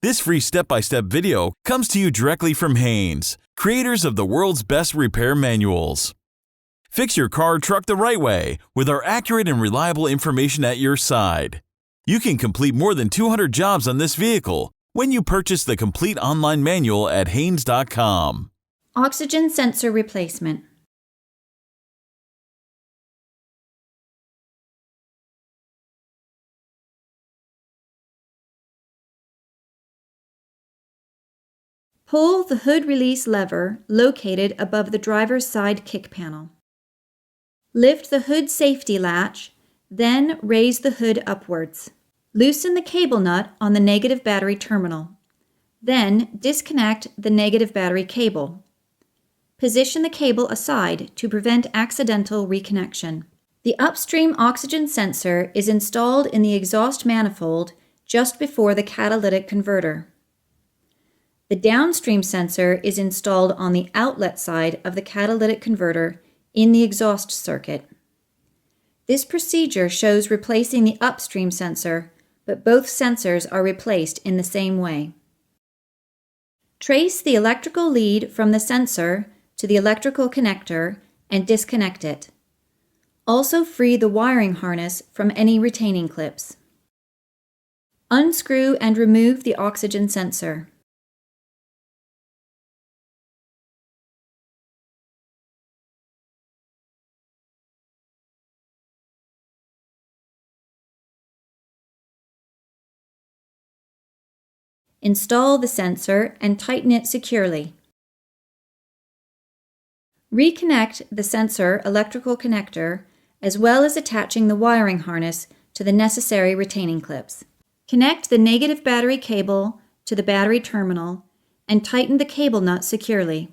This free step-by-step video comes to you directly from Haynes, creators of the world's best repair manuals. Fix your car or truck the right way with our accurate and reliable information at your side. You can complete more than 200 jobs on this vehicle when you purchase the complete online manual at Haynes.com. Oxygen sensor replacement. Pull the hood release lever located above the driver's side kick panel. Lift the hood safety latch, then raise the hood upwards. Loosen the cable nut on the negative battery terminal. Then disconnect the negative battery cable. Position the cable aside to prevent accidental reconnection. The upstream oxygen sensor is installed in the exhaust manifold just before the catalytic converter. The downstream sensor is installed on the outlet side of the catalytic converter in the exhaust circuit. This procedure shows replacing the upstream sensor, but both sensors are replaced in the same way. Trace the electrical lead from the sensor to the electrical connector and disconnect it. Also free the wiring harness from any retaining clips. Unscrew and remove the oxygen sensor. Install the sensor and tighten it securely. Reconnect the sensor electrical connector as well as attaching the wiring harness to the necessary retaining clips. Connect the negative battery cable to the battery terminal and tighten the cable nut securely.